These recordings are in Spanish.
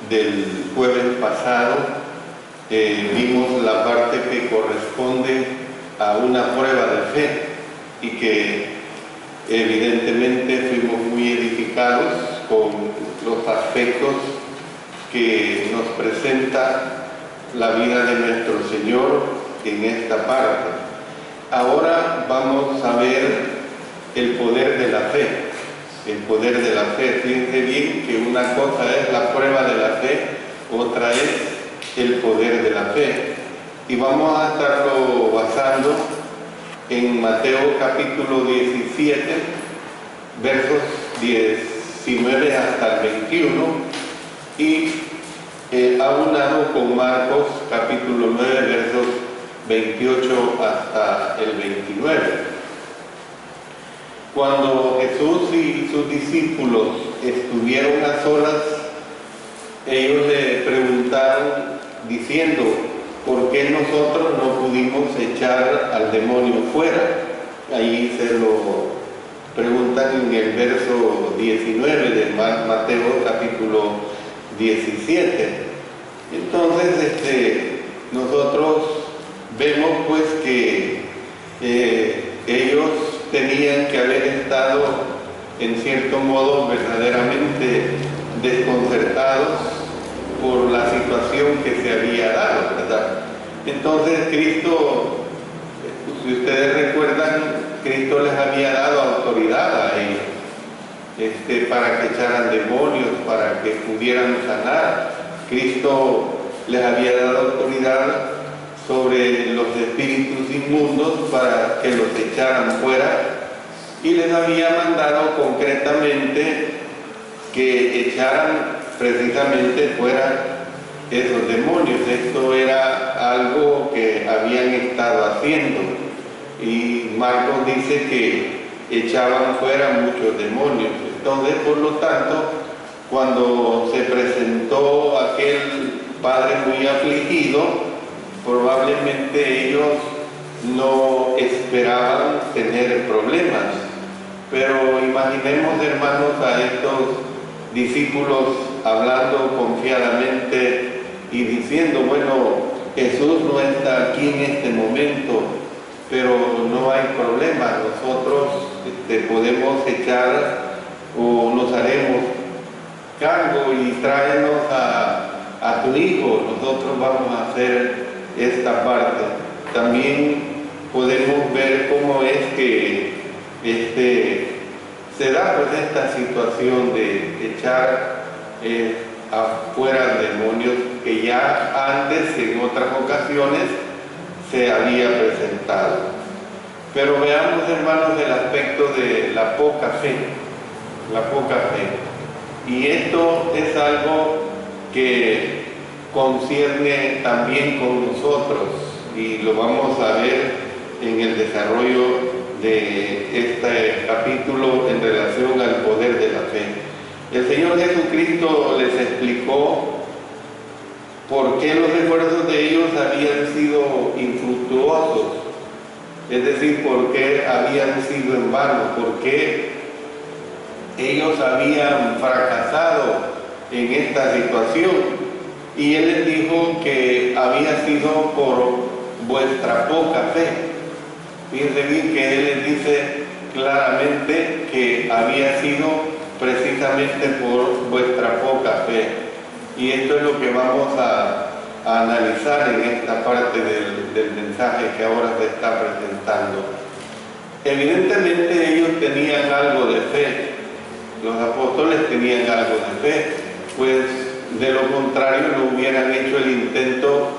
del jueves pasado vimos la parte que corresponde a una prueba de fe y que evidentemente fuimos muy edificados con los aspectos que nos presenta la vida de nuestro Señor en esta parte. Ahora vamos a ver el poder de la fe. El poder de la fe. Fíjense bien que una cosa es la prueba de la fe, otra es el poder de la fe. Y vamos a estarlo basando en Mateo capítulo 17, versos 19 hasta el 21, y aunado con Marcos capítulo 9, versos 28 hasta el 29. Cuando Jesús y sus discípulos estuvieron a solas, ellos le preguntaron diciendo: ¿por qué nosotros no pudimos echar al demonio fuera? Ahí se lo preguntan en el verso 19 de Mateo capítulo 17. Entonces nosotros vemos pues que ellos tenían que haber estado en cierto modo verdaderamente desconcertados por la situación que se había dado, ¿verdad? Entonces Cristo, si ustedes recuerdan, Cristo les había dado autoridad a ellos para que echaran demonios, para que pudieran sanar. Cristo les había dado autoridad sobre los espíritus inmundos para que los echaran fuera, y les había mandado concretamente que echaran precisamente fuera esos demonios. Esto era algo que habían estado haciendo, y Marcos dice que echaban fuera muchos demonios. Entonces, por lo tanto, cuando se presentó aquel padre muy afligido, probablemente ellos no esperaban tener problemas. Pero imaginemos, hermanos, a estos discípulos hablando confiadamente y diciendo: bueno, Jesús no está aquí en este momento, pero no hay problema, nosotros podemos echar o nos haremos cargo y tráenos a tu hijo, nosotros vamos a hacer esta parte. También podemos ver cómo es que se da pues esta situación de echar afuera demonios que ya antes en otras ocasiones se había presentado. Pero veamos, hermanos, el aspecto de la poca fe, la poca fe. Y esto es algo que concierne también con nosotros, y lo vamos a ver en el desarrollo de este capítulo en relación al poder de la fe. El Señor Jesucristo les explicó por qué los esfuerzos de ellos habían sido infructuosos, es decir, por qué habían sido en vano, por qué ellos habían fracasado en esta situación. Y Él les dijo que había sido por vuestra poca fe. Fíjense bien que Él les dice claramente que había sido precisamente por vuestra poca fe. Y esto es lo que vamos a analizar en esta parte del mensaje que ahora se está presentando. Evidentemente ellos tenían algo de fe, los apóstoles tenían algo de fe, pues de lo contrario no hubieran hecho el intento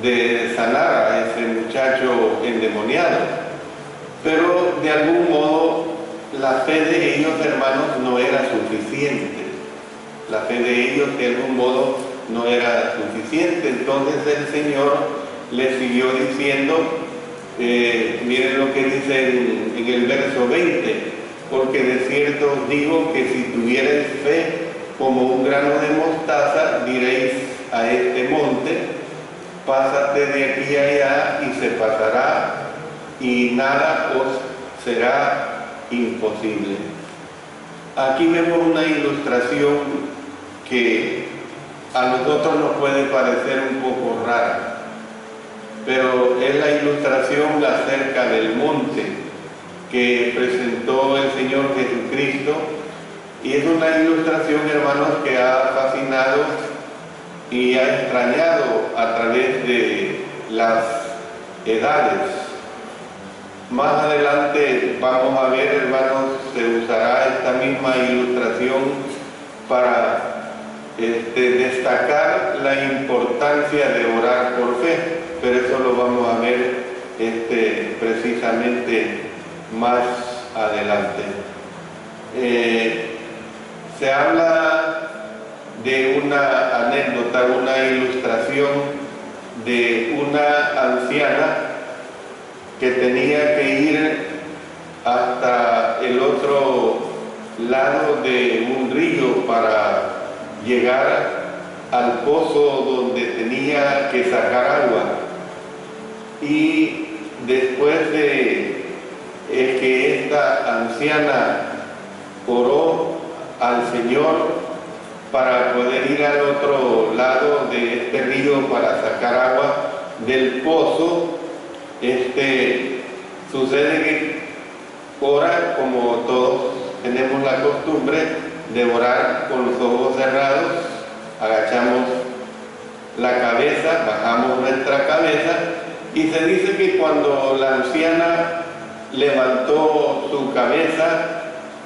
de sanar a ese muchacho endemoniado. Pero de algún modo la fe de ellos, hermanos, no era suficiente. La fe de ellos de algún modo no era suficiente. Entonces el Señor les siguió diciendo, miren lo que dice en el verso 20: porque de cierto os digo que si tuvierais fe como un grano de mostaza, diréis a este monte: pásate de aquí allá, y se pasará, y nada os será imposible. Aquí vemos una ilustración que a nosotros nos puede parecer un poco rara, pero es la ilustración acerca del monte que presentó el Señor Jesucristo, y es una ilustración, hermanos, que ha fascinado y ha extrañado a través de las edades. Más adelante vamos a ver, hermanos, se usará esta misma ilustración para destacar la importancia de orar por fe, pero eso lo vamos a ver precisamente más adelante. Se habla de una anécdota, una ilustración de una anciana que tenía que ir hasta el otro lado de un río para llegar al pozo donde tenía que sacar agua. Y después de que esta anciana oró al Señor para poder ir al otro lado de este río para sacar agua del pozo, sucede que ora, como todos tenemos la costumbre de orar con los ojos cerrados, agachamos la cabeza, bajamos nuestra cabeza, y se dice que cuando la anciana levantó su cabeza,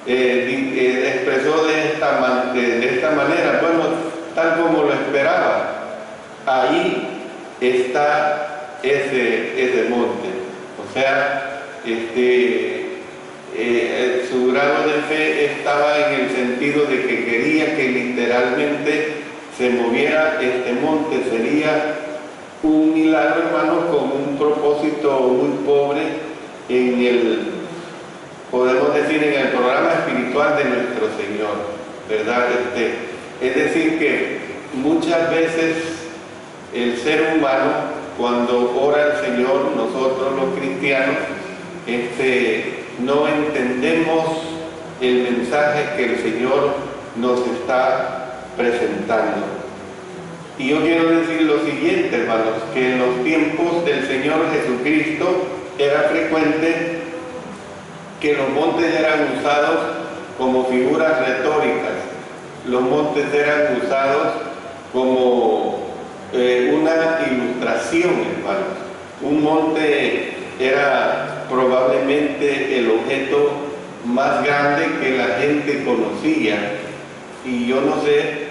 expresó de esta manera, bueno, tal como lo esperaba, ahí está ese monte. O sea, su grado de fe estaba en el sentido de que quería que literalmente se moviera este monte. Sería un milagro, hermanos, con un propósito muy pobre podemos decir, en el programa espiritual de nuestro Señor, ¿verdad? Es decir, que muchas veces el ser humano, cuando ora al Señor, nosotros los cristianos, no entendemos el mensaje que el Señor nos está presentando. Y yo quiero decir lo siguiente, hermanos, que en los tiempos del Señor Jesucristo era frecuente que los montes eran usados como figuras retóricas. Los montes eran usados como una ilustración, hermanos. Un monte era probablemente el objeto más grande que la gente conocía, y yo no sé,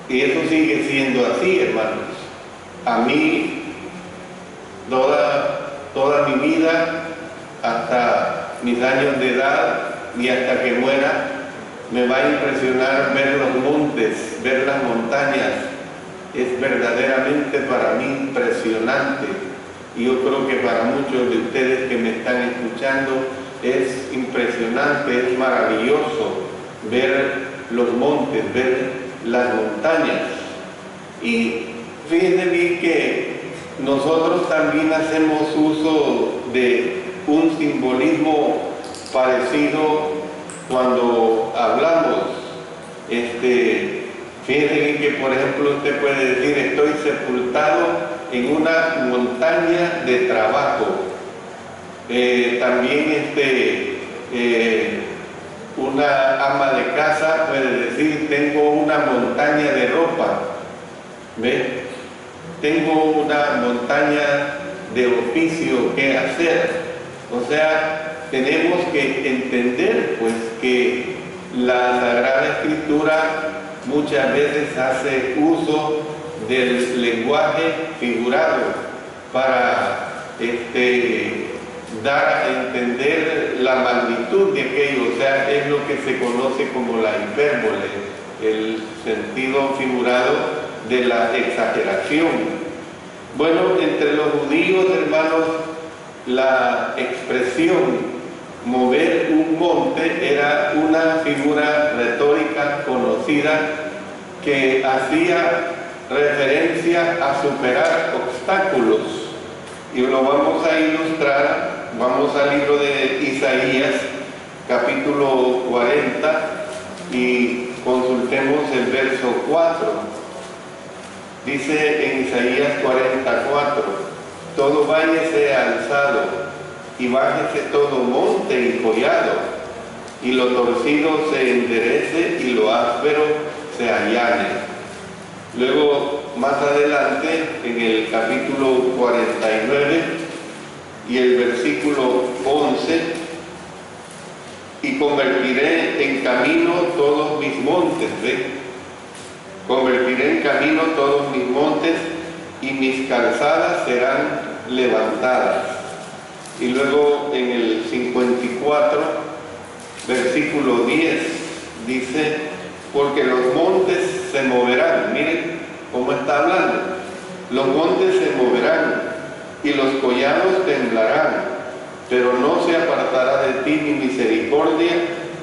y eso sigue siendo así, hermanos. A mí, toda mi vida, hasta mis años de edad y hasta que muera, me va a impresionar ver los montes, ver las montañas. Es verdaderamente para mí impresionante, y yo creo que para muchos de ustedes que me están escuchando es impresionante, es maravilloso ver los montes, ver las montañas. Y fíjense bien que nosotros también hacemos uso de un simbolismo parecido cuando hablamos. Fíjense bien que, por ejemplo, usted puede decir: estoy sepultado en una montaña de trabajo. También una ama de casa puede decir: tengo una montaña de ropa. ¿Ve? Tengo una montaña de oficio que hacer. O sea, tenemos que entender, pues, que la Sagrada Escritura muchas veces hace uso del lenguaje figurado para dar a entender la magnitud de aquello. O sea, es lo que se conoce como la hipérbole, el sentido figurado de la exageración. Bueno, entre los judíos, hermanos, la expresión mover un monte era una figura retórica conocida que hacía referencia a superar obstáculos, y lo vamos a ilustrar. Vamos al libro de Isaías, capítulo 40, y consultemos el verso 4. Dice en Isaías 44, todo valle sea alzado, y bájese todo monte y collado, y lo torcido se enderece, y lo áspero se allane. Luego, más adelante, en el capítulo 49 y el versículo 11, y convertiré en camino todos mis montes, ¿ve? Convertiré en camino todos mis montes, y mis calzadas serán levantadas. Y luego en el 54, versículo 10, dice, porque los montes se moverán. Miren cómo está hablando. Los montes se moverán y los collados temblarán, pero no se apartará de ti mi misericordia,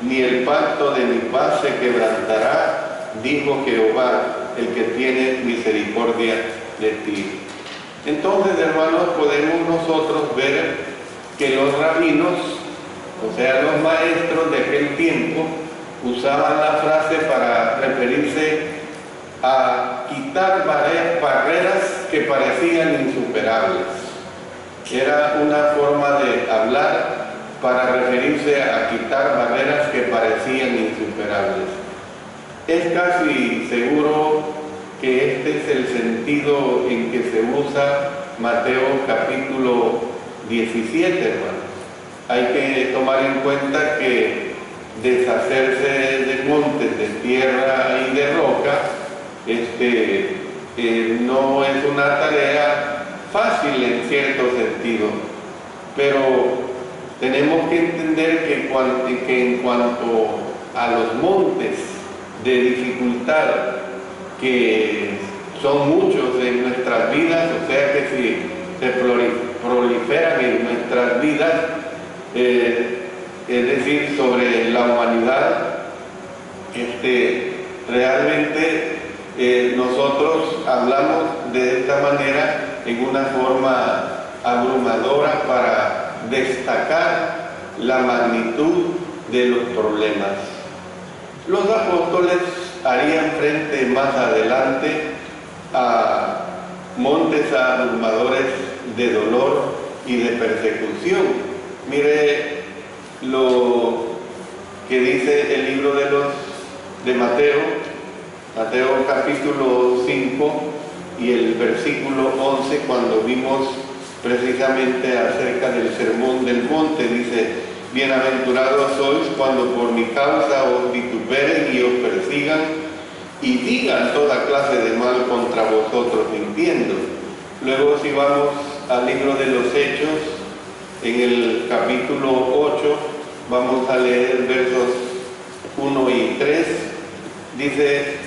ni el pacto de mi paz se quebrantará, dijo Jehová, el que tiene misericordia de ti. Entonces, hermanos, podemos nosotros ver que los rabinos, o sea, los maestros de aquel tiempo, usaban la frase para referirse a quitar barreras que parecían insuperables. Era una forma de hablar para referirse a quitar barreras que parecían insuperables. Es casi seguro que este es el sentido en que se usa Mateo capítulo 17, hermanos. Hay que tomar en cuenta que deshacerse de montes, de tierra y de roca, no es una tarea fácil en cierto sentido, pero tenemos que entender que en cuanto a los montes de dificultad, que son muchos en nuestras vidas, o sea que si se proliferan en nuestras vidas, es decir, sobre la humanidad, realmente nosotros hablamos de esta manera en una forma abrumadora para destacar la magnitud de los problemas. Los apóstoles harían frente más adelante a montes abrumadores de dolor y de persecución. Mire lo que dice el libro de Mateo capítulo 5 y el versículo 11, cuando vimos precisamente acerca del sermón del monte. Dice, bienaventurados sois cuando por mi causa os vituperen y os persigan y digan toda clase de mal contra vosotros mintiendo. Luego, si vamos al libro de los Hechos, en el capítulo 8, vamos a leer versos 1 y 3, dice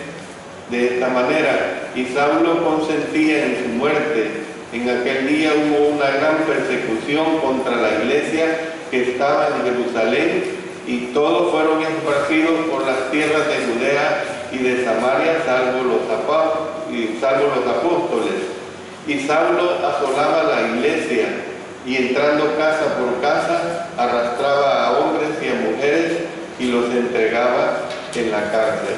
de esta manera, y Saulo consentía en su muerte. En aquel día hubo una gran persecución contra la iglesia que estaba en Jerusalén, y todos fueron esparcidos por las tierras de Judea y de Samaria, salvo los apóstoles. Y Saulo asolaba la iglesia, y entrando casa por casa, arrastraba a hombres y a mujeres y los entregaba en la cárcel.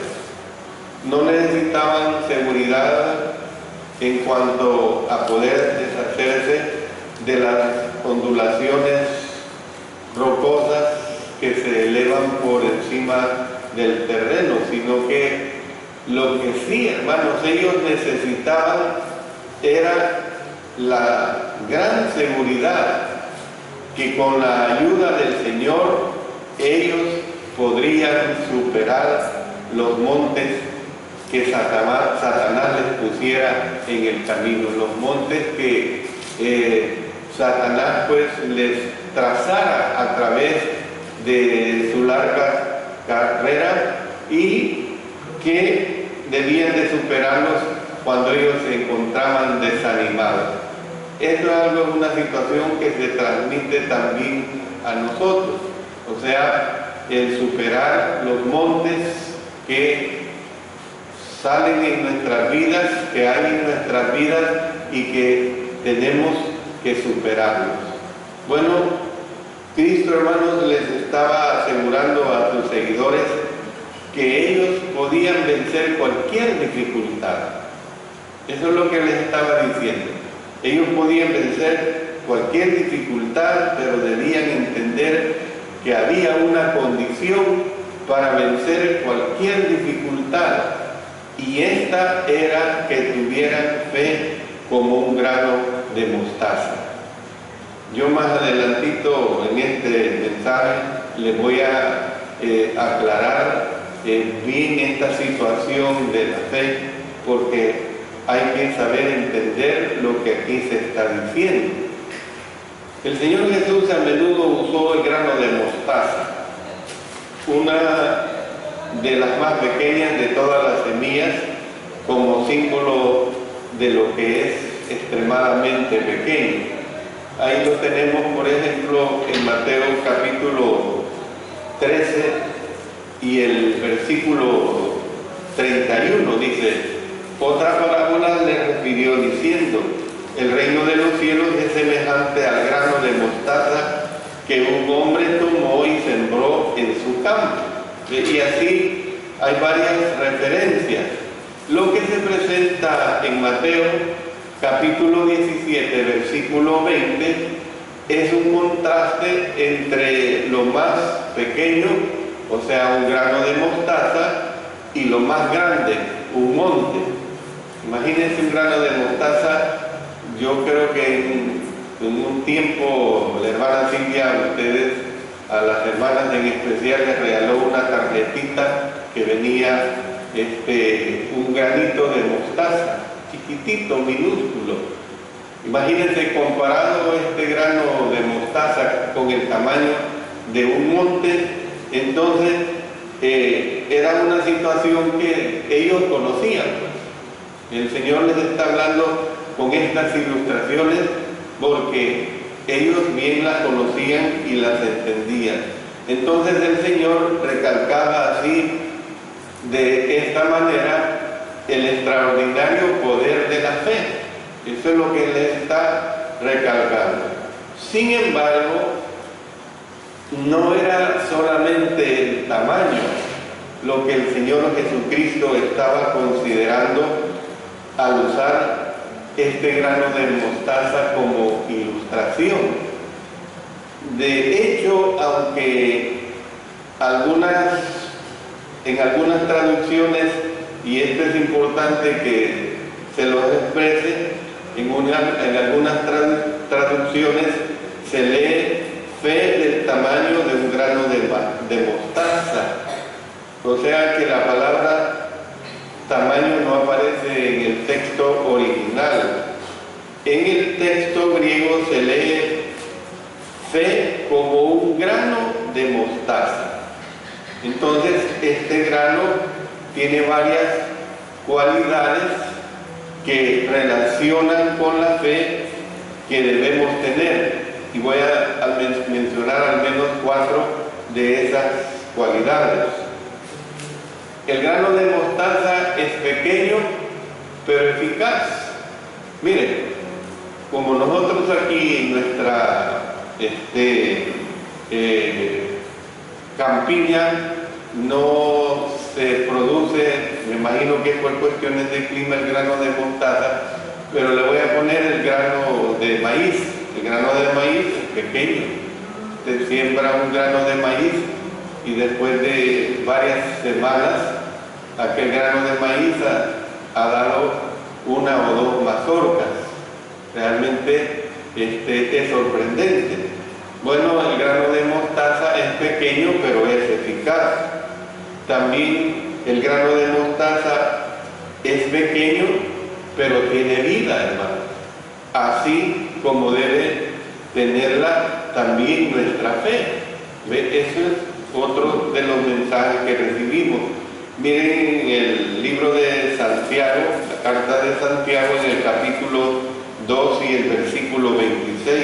No necesitaban seguridad en cuanto a poder deshacerse de las ondulaciones rocosas que se elevan por encima del terreno, sino que lo que sí, hermanos, ellos necesitaban era la gran seguridad que con la ayuda del Señor ellos podrían superar los montes que Satanás les pusiera en el camino, los montes que Satanás pues les trazara a través de su larga carrera, y que debían de superarlos cuando ellos se encontraban desanimados. Esto es una situación que se transmite también a nosotros, o sea, el superar los montes que salen en nuestras vidas, que hay en nuestras vidas y que tenemos que superarlos. Bueno, Cristo, hermanos, les estaba asegurando a sus seguidores que ellos podían vencer cualquier dificultad. Eso es lo que les estaba diciendo. Ellos podían vencer cualquier dificultad, pero debían entender que había una condición para vencer cualquier dificultad, y esta era que tuvieran fe como un grano de mostaza. Yo más adelantito en este mensaje les voy a aclarar bien esta situación de la fe, porque hay que saber entender lo que aquí se está diciendo. El Señor Jesús a menudo usó el grano de mostaza, una de las más pequeñas de todas las semillas, como símbolo de lo que es extremadamente pequeño. Ahí lo tenemos, por ejemplo, en Mateo capítulo 13 y el versículo 31 dice: otra parábola le refirió diciendo: el reino de los cielos es semejante al grano de mostaza que un hombre tomó y sembró en su campo. Y así hay varias referencias. Lo que se presenta en Mateo capítulo 17, versículo 20, es un contraste entre lo más pequeño, o sea, un grano de mostaza, y lo más grande, un monte. Imagínense un grano de mostaza. Yo creo que en un tiempo la hermana Silvia a las hermanas en especial les regaló una tarjetita que venía un granito de mostaza, chiquitito, minúsculo. Imagínense comparado este grano de mostaza con el tamaño de un monte. Entonces era una situación que ellos conocían, pues. El Señor les está hablando con estas ilustraciones porque ellos bien las conocían y las entendían. Entonces el Señor recalcaba así, de esta manera, el extraordinario poder de la fe. Eso es lo que les está recalcando. Sin embargo, no era solamente el tamaño lo que el Señor Jesucristo estaba considerando al usar este grano de mostaza como ilustración. De hecho, aunque en algunas traducciones, y esto es importante que se lo exprese, en algunas traducciones se lee fe del tamaño de un grano de mostaza. O sea que la palabra tamaño no aparece en el texto original. En el texto griego se lee fe como un grano de mostaza. Entonces este grano tiene varias cualidades que relacionan con la fe que debemos tener, y voy a mencionar al menos 4 de esas cualidades. El grano de mostaza es pequeño pero eficaz. Miren, como nosotros aquí en nuestra campiña no se produce, me imagino que es por cuestiones de clima, el grano de mostaza, pero le voy a poner el grano de maíz. El grano de maíz es pequeño. Usted siembra un grano de maíz y después de varias semanas aquel grano de maíz ha dado 1 o 2 mazorcas. Realmente es sorprendente. Bueno, el grano de mostaza es pequeño pero es eficaz. También el grano de mostaza es pequeño pero tiene vida, hermano. Así como debe tenerla también nuestra fe. Eso es otro de los mensajes que recibimos. Miren el libro de Santiago, la carta de Santiago, en el capítulo 2 y el versículo 26.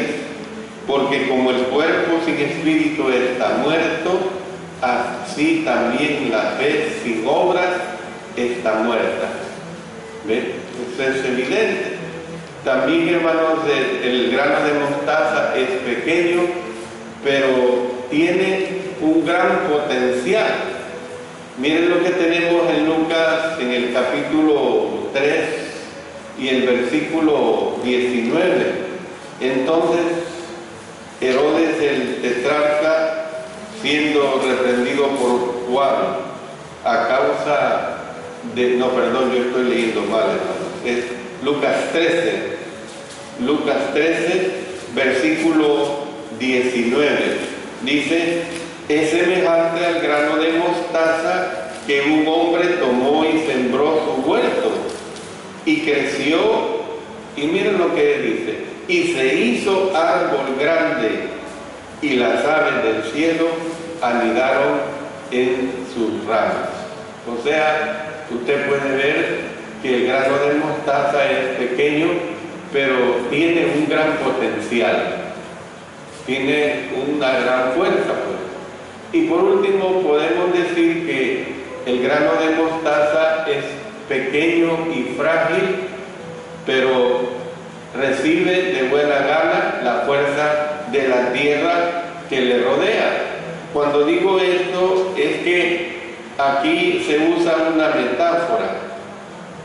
Porque como el cuerpo sin espíritu está muerto, así también la fe sin obras está muerta. ¿Ven? Eso es evidente. También, hermanos, el grano de mostaza es pequeño, pero tiene un gran potencial. Miren lo que tenemos en Lucas, en el capítulo 3 y el versículo 19. Entonces Herodes el tetrarca, siendo reprendido por Juan a causa de... No, perdón, yo estoy leyendo mal, hermano. Es Lucas 13, versículo 19. Dice: es semejante al grano de mostaza que un hombre tomó y sembró su huerto, y creció, y miren lo que dice, y se hizo árbol grande, y las aves del cielo anidaron en sus ramas. O sea, usted puede ver que el grano de mostaza es pequeño, pero tiene un gran potencial, tiene una gran fuerza, pues. Y por último, podemos decir que el grano de mostaza es pequeño y frágil, pero recibe de buena gana la fuerza de la tierra que le rodea. Cuando digo esto, es que aquí se usa una metáfora.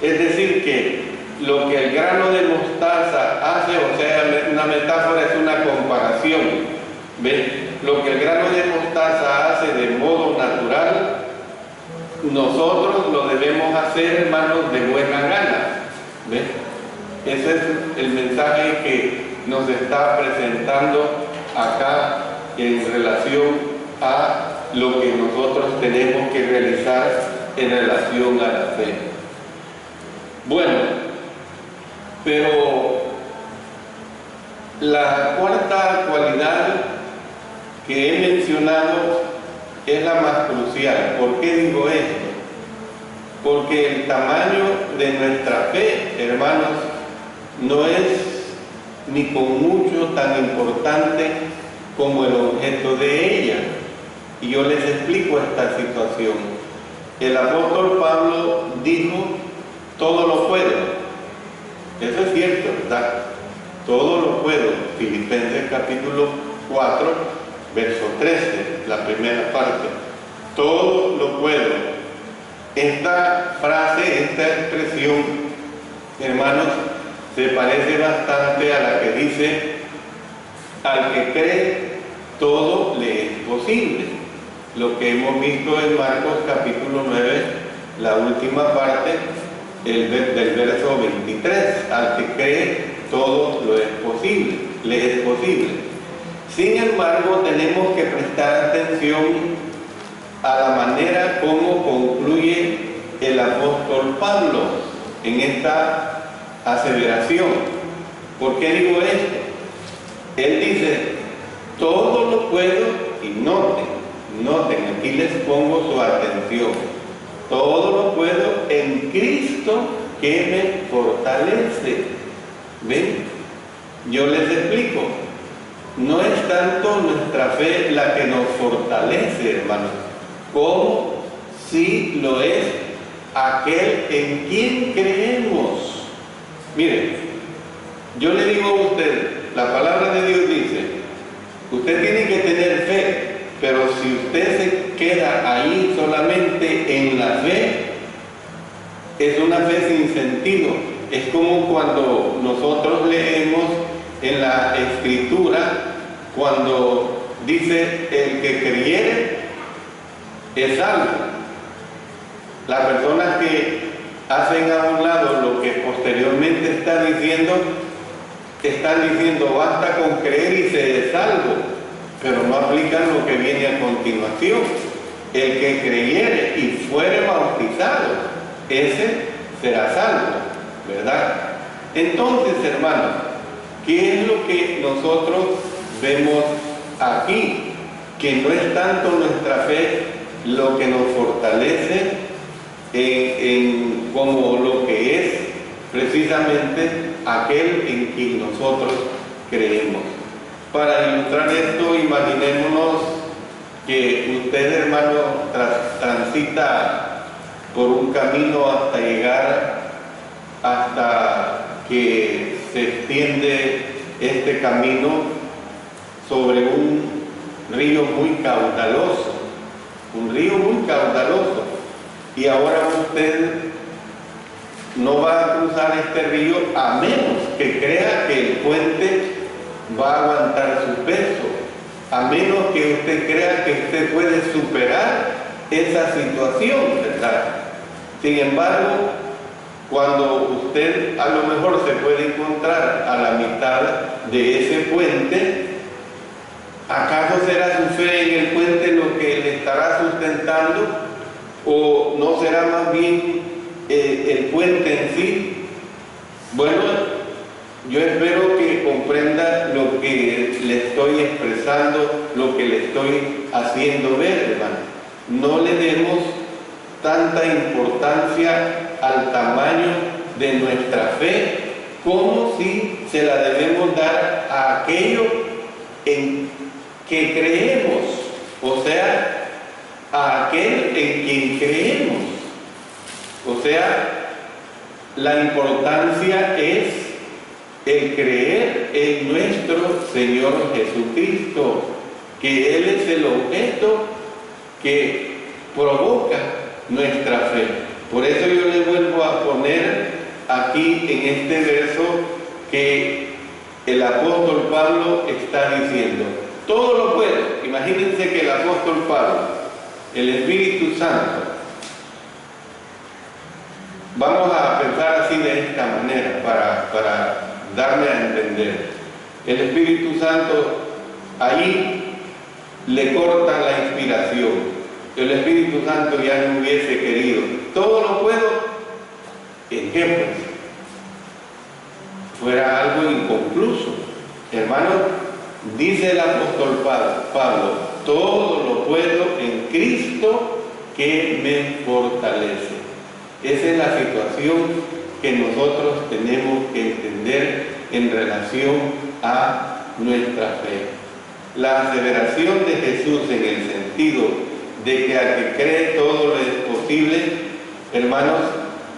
Es decir, que lo que el grano de mostaza hace, o sea, una metáfora es una comparación. ¿Ven? Lo que el grano de mostaza hace de modo natural, nosotros lo debemos hacer, hermanos, de buena gana. ¿Ven? Ese es el mensaje que nos está presentando acá en relación a lo que nosotros tenemos que realizar en relación a la fe. Bueno, pero la cuarta cualidad que he mencionado es la más crucial. ¿Por qué digo esto? Porque el tamaño de nuestra fe, hermanos, no es ni con mucho tan importante como el objeto de ella. Y yo les explico esta situación. El apóstol Pablo dijo: todo lo puedo. Eso es cierto, ¿verdad? Todo lo puedo. Filipenses capítulo 4, verso 13, la primera parte. Todo lo puedo. Esta frase, esta expresión, hermanos, se parece bastante a la que dice: al que cree, todo le es posible. Lo que hemos visto en Marcos capítulo 9, la última parte, del verso 23. Al que cree, todo lo es posible, le es posible. Sin embargo, tenemos que prestar atención a la manera como concluye el apóstol Pablo en esta aseveración. ¿Por qué digo esto? Él dice: todo lo puedo, y noten, aquí les pongo su atención. Todo lo puedo en Cristo que me fortalece. ¿Ven? Yo les explico. No es tanto nuestra fe la que nos fortalece, hermanos, como si lo es aquel en quien creemos. Miren, yo le digo a usted, la palabra de Dios dice: usted tiene que tener fe, pero si usted se queda ahí solamente en la fe, es una fe sin sentido. Es como cuando nosotros leemos en la Escritura, cuando dice: el que creyere es salvo. Las personas que hacen a un lado lo que posteriormente está diciendo, están diciendo: basta con creer y se es salvo, pero no aplican lo que viene a continuación. El que creyere y fuere bautizado, ese será salvo, ¿verdad? Entonces, hermanos, ¿qué es lo que nosotros vemos aquí? Que no es tanto nuestra fe lo que nos fortalece como lo que es precisamente aquel en quien nosotros creemos. Para ilustrar esto, imaginémonos que usted, hermano, transita por un camino hasta llegar, hasta que se extiende este camino sobre un río muy caudaloso, y ahora usted no va a cruzar este río a menos que crea que el puente va a aguantar su peso, a menos que usted crea que usted puede superar esa situación, ¿verdad? Sin embargo, cuando usted a lo mejor se puede encontrar a la mitad de ese puente, ¿acaso será su fe en el puente lo que le estará sustentando? ¿O no será más bien el puente en sí? Bueno, yo espero que comprenda lo que le estoy expresando, lo que le estoy haciendo ver, hermano. No le demos tanta importancia al tamaño de nuestra fe como si se la debemos dar a aquello en que creemos, o sea, a aquel en quien creemos. O sea, la importancia es el creer en nuestro Señor Jesucristo, que Él es el objeto que provoca nuestra fe. Por eso yo le vuelvo a poner aquí en este verso que el apóstol Pablo está diciendo: todo lo puedo. Imagínense que el apóstol Pablo, el Espíritu Santo, vamos a pensar así de esta manera para darme a entender. El Espíritu Santo ahí le corta la inspiración. El Espíritu Santo ya no hubiese querido. Todo lo puedo, ¿en qué pues? Fuera algo inconcluso. Hermanos, dice el apóstol Pablo, todo lo puedo en Cristo que me fortalece. Esa es la situación que nosotros tenemos que entender en relación a nuestra fe. La aseveración de Jesús en el sentido de que al que cree todo lo es posible, hermanos,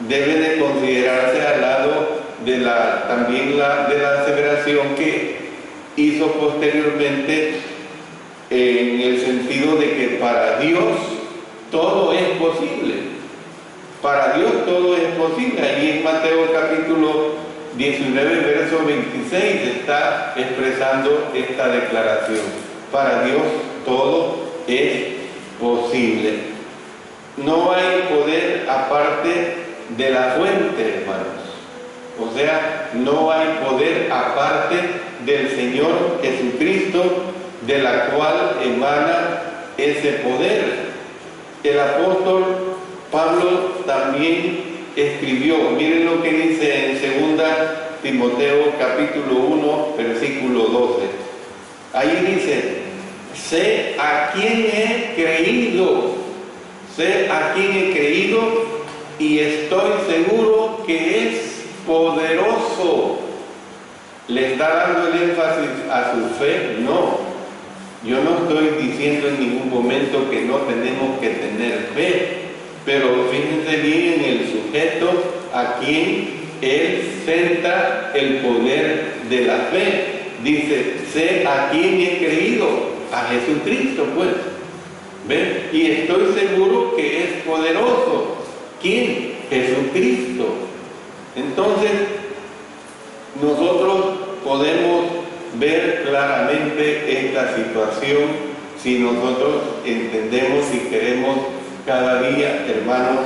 debe de considerarse al lado de también de la aseveración que hizo posteriormente en el sentido de que para Dios todo es posible. Para Dios todo es posible. Allí en Mateo capítulo 19, verso 26 está expresando esta declaración. Para Dios todo es posible. No hay poder aparte de la fuente, hermanos. O sea, no hay poder aparte del Señor Jesucristo, de la cual emana ese poder. El apóstol Pablo también escribió, miren lo que dice en 2 Timoteo capítulo 1, versículo 12. Ahí dice: sé a quién he creído, sé a quién he creído y estoy seguro que es poderoso. ¿Le está dando el énfasis a su fe? No. Yo no estoy diciendo en ningún momento que no tenemos que tener fe, pero fíjense bien en el sujeto a quien él centra el poder de la fe. Dice: sé a quién he creído, a Jesucristo, pues. ¿Ven? Y estoy seguro que es poderoso. ¿Quién? Jesucristo. Entonces, nosotros podemos ver claramente esta situación si nosotros entendemos y queremos cada día, hermanos,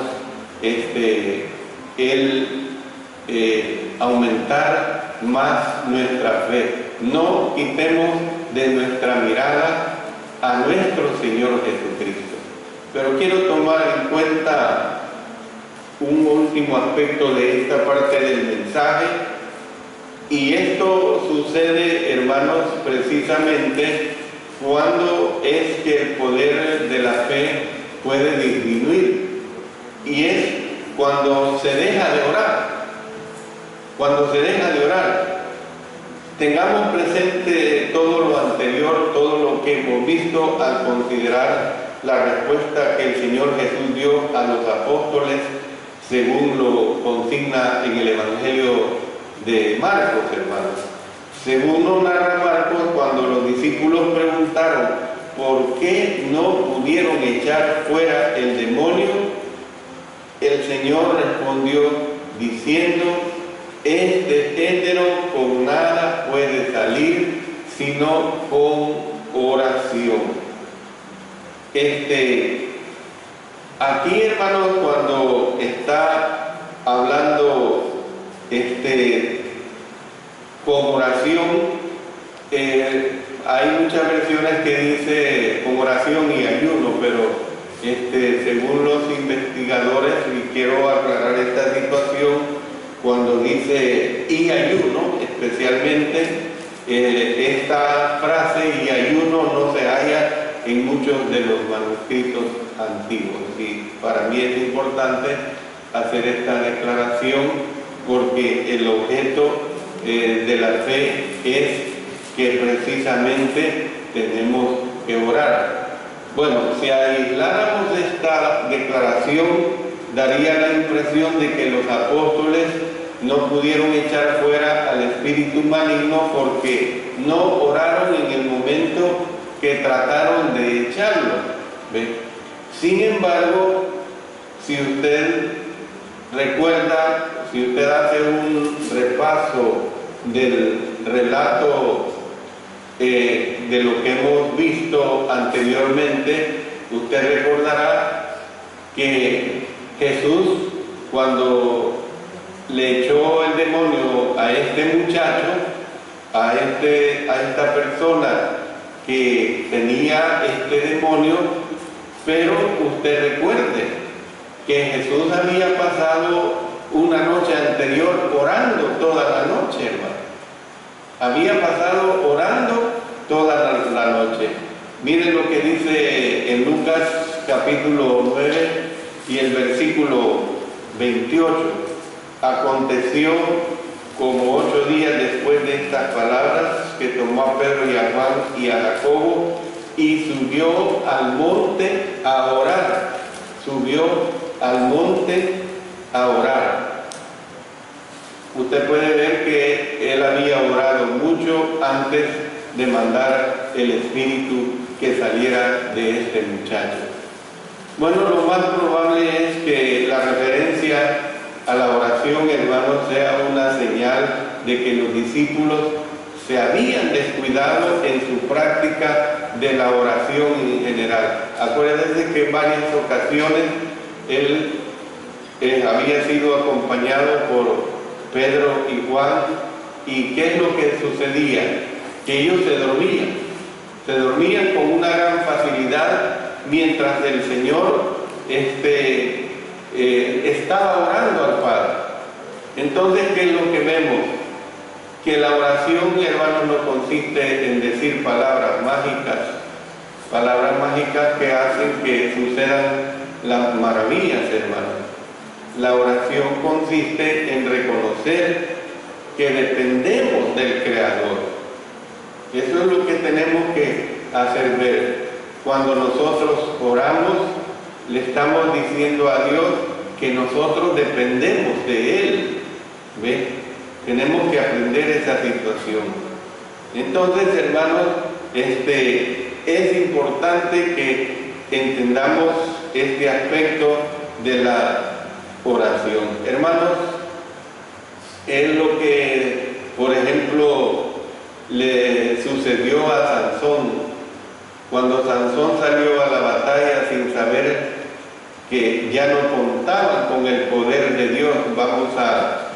aumentar más nuestra fe. No quitemos de nuestra mirada a nuestro Señor Jesucristo. Pero quiero tomar en cuenta un último aspecto de esta parte del mensaje, y esto sucede, hermanos, precisamente cuando es que el poder de la fe puede disminuir, y es cuando se deja de orar. Cuando se deja de orar, tengamos presente todo lo anterior, todo lo que hemos visto al considerar la respuesta que el Señor Jesús dio a los apóstoles, según lo consigna en el Evangelio de Marcos, hermanos. Según nos narra Marcos, cuando los discípulos preguntaron por qué no pudieron echar fuera el demonio, el Señor respondió: diciendo: este hétero con nada puede salir, sino con oración. Aquí, hermanos, cuando está hablando con oración, hay muchas versiones que dice con oración y ayuno, pero según los investigadores, y quiero aclarar esta situación, cuando dice y ayuno, especialmente esta frase y ayuno no se halla en muchos de los manuscritos antiguos. Y para mí es importante hacer esta declaración porque el objeto de la fe es que precisamente tenemos que orar. Bueno, si aisláramos esta declaración, daría la impresión de que los apóstoles no pudieron echar fuera al espíritu maligno porque no oraron en el momento que trataron de echarlo. ¿Ve? Sin embargo, si usted recuerda, si usted hace un repaso del relato de lo que hemos visto anteriormente, usted recordará que Jesús, cuando le echó el demonio a este muchacho, a esta persona que tenía este demonio, pero usted recuerde que Jesús había pasado una noche anterior orando toda la noche, hermano. Había pasado orando toda la noche. Miren lo que dice en Lucas capítulo 9 y el versículo 28. Aconteció como 8 días después de estas palabras que tomó a Pedro y a Juan y a Jacobo y subió al monte a orar. Subió al monte a orar. Usted puede ver que él había orado mucho antes de mandar el espíritu que saliera de este muchacho. Bueno, lo más probable es que la referencia a la oración, hermanos, sea una señal de que los discípulos se habían descuidado en su práctica de la oración en general. Acuérdense que en varias ocasiones él había sido acompañado por Pedro y Juan, y ¿qué es lo que sucedía? Que ellos se dormían con una gran facilidad mientras el Señor estaba orando al Padre. Entonces, ¿qué es lo que vemos? Que la oración, hermanos, no consiste en decir palabras mágicas que hacen que sucedan las maravillas, hermanos. La oración consiste en reconocer que dependemos del Creador. Eso es lo que tenemos que hacer ver. Cuando nosotros oramos, le estamos diciendo a Dios que nosotros dependemos de Él. ¿Ve? Tenemos que aprender esa situación. Entonces, hermanos, es importante que entendamos este aspecto de la oración. Hermanos, es lo que, por ejemplo, le sucedió a Sansón. Cuando Sansón salió a la batalla sin saber que ya no contaban con el poder de Dios. Vamos a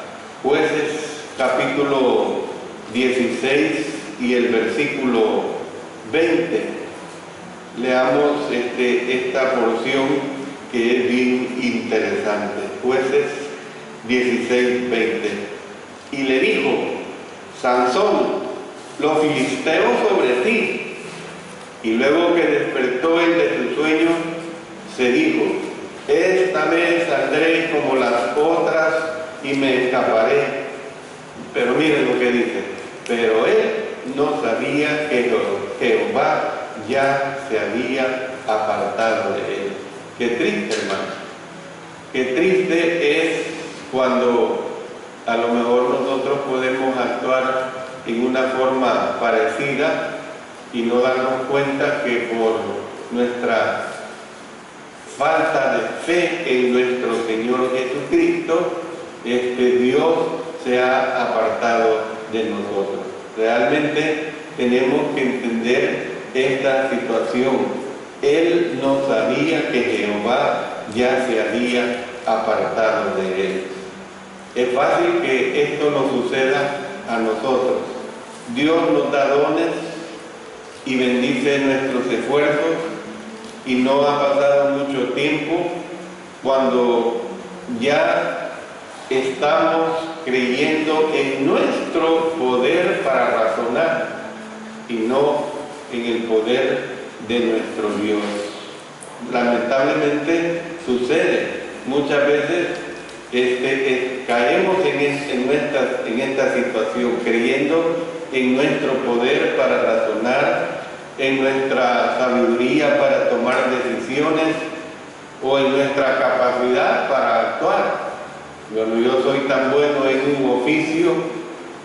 Jueces capítulo 16 y el versículo 20. Leamos esta porción que es bien interesante. Jueces 16, 20. Y le dijo: Sansón, los filisteos sobre ti. Y luego que despertó él de su sueño, se dijo: esta vez saldré como las otras y me escaparé. Pero miren lo que dice: pero él no sabía que Jehová ya se había apartado de él. Qué triste, hermano. Qué triste es cuando a lo mejor nosotros podemos actuar en una forma parecida y no darnos cuenta que por nuestra falta de fe en nuestro Señor Jesucristo Dios se ha apartado de nosotros. Realmente tenemos que entender esta situación. Él no sabía que Jehová ya se había apartado de él. Es fácil que esto nos suceda a nosotros. Dios nos da dones y bendice nuestros esfuerzos, y no ha pasado mucho tiempo cuando ya estamos creyendo en nuestro poder para razonar y no en el poder de nuestro Dios. Lamentablemente sucede muchas veces. Caemos en esta situación, creyendo en nuestro poder para razonar, en nuestra sabiduría para tomar decisiones o en nuestra capacidad para actuar. Bueno, yo soy tan bueno en un oficio,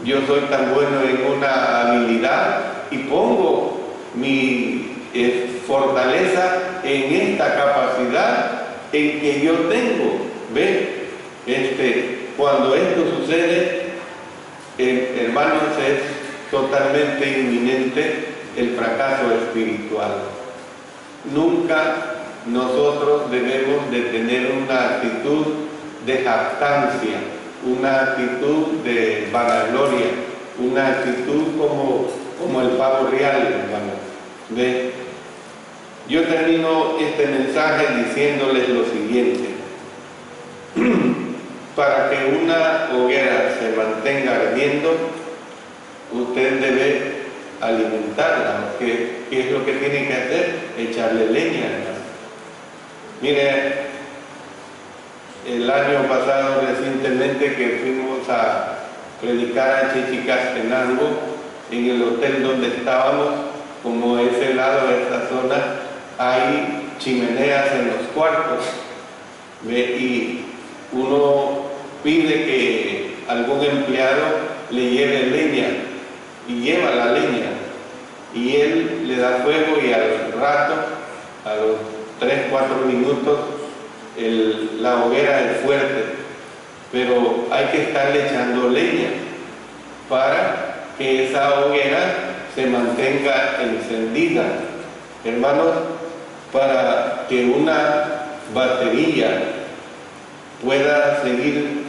yo soy tan bueno en una habilidad y pongo mi fortaleza en esta capacidad en que yo tengo. ¿Ve? Cuando esto sucede, hermanos, es totalmente inminente el fracaso espiritual. Nunca nosotros debemos de tener una actitud de jactancia, una actitud de vanagloria, una actitud como el pavo real, hermano. ¿Ve? Yo termino este mensaje diciéndoles lo siguiente. Para que una hoguera se mantenga ardiendo, usted debe alimentarla. ¿Qué es lo que tiene que hacer? Echarle leña, hermano. Mire, el año pasado recientemente que fuimos a predicar a Chichicastenango, en el hotel donde estábamos, como ese lado de esta zona, hay chimeneas en los cuartos. Y uno pide que algún empleado le lleve leña y lleva la leña y él le da fuego, y al rato, a los 3-4 minutos, la hoguera es fuerte, pero hay que estarle echando leña para que esa hoguera se mantenga encendida. Hermanos, para que una batería pueda seguir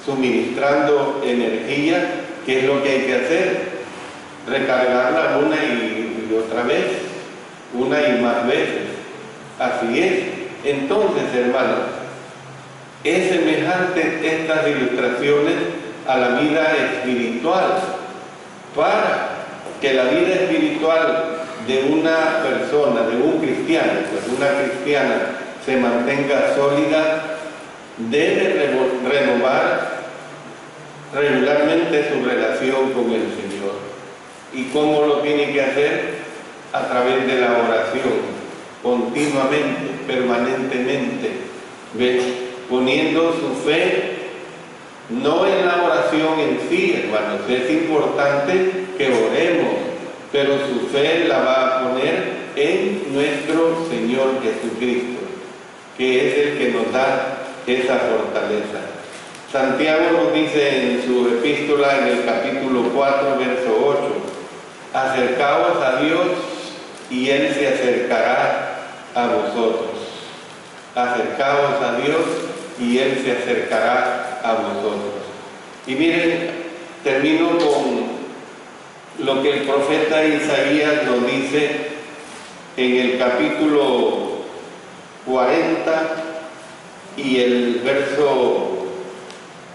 suministrando energía, ¿qué es lo que hay que hacer? Recargarla una y otra vez, una y más veces. Así es. Entonces, hermanos, es semejante estas ilustraciones a la vida espiritual, para que la vida espiritual de una persona, de un cristiano, pues una cristiana, se mantenga sólida, debe renovar regularmente su relación con el Señor. ¿Y cómo lo tiene que hacer? A través de la oración, continuamente, permanentemente, poniendo su fe no en la oración en sí, hermanos. Es importante que oremos, pero su fe la va a poner en nuestro Señor Jesucristo, que es el que nos da esa fortaleza. Santiago nos dice en su epístola, en el capítulo 4, verso 8, acercaos a Dios y Él se acercará a vosotros. Acercaos a Dios y Él se acercará a vosotros. Y miren, termino con lo que el profeta Isaías nos dice en el capítulo 40 y el verso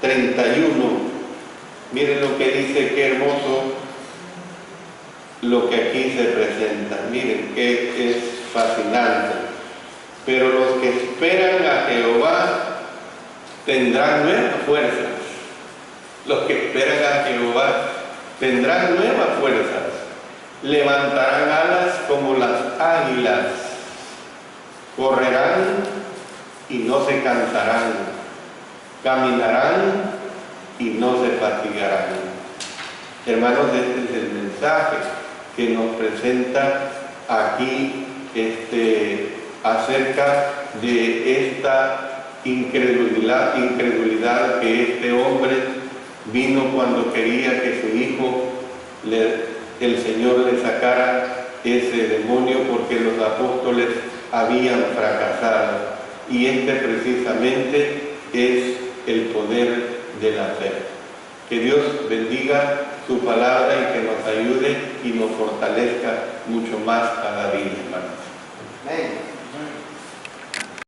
31. Miren lo que dice, qué hermoso lo que aquí se presenta. Miren que es fascinante. Pero los que esperan a Jehová tendrán nuevas fuerzas. Los que esperan a Jehová tendrán nuevas fuerzas. Levantarán alas como las águilas. Correrán y no se cansarán. Caminarán y no se fatigarán. Hermanos, este es el mensaje que nos presenta aquí acerca de esta incredulidad que este hombre vino cuando quería que su hijo, el Señor le sacara ese demonio porque los apóstoles habían fracasado. Y este precisamente es el poder de la fe. Que Dios bendiga su palabra y que nos ayude y nos fortalezca mucho más cada día, hermanos. Amén.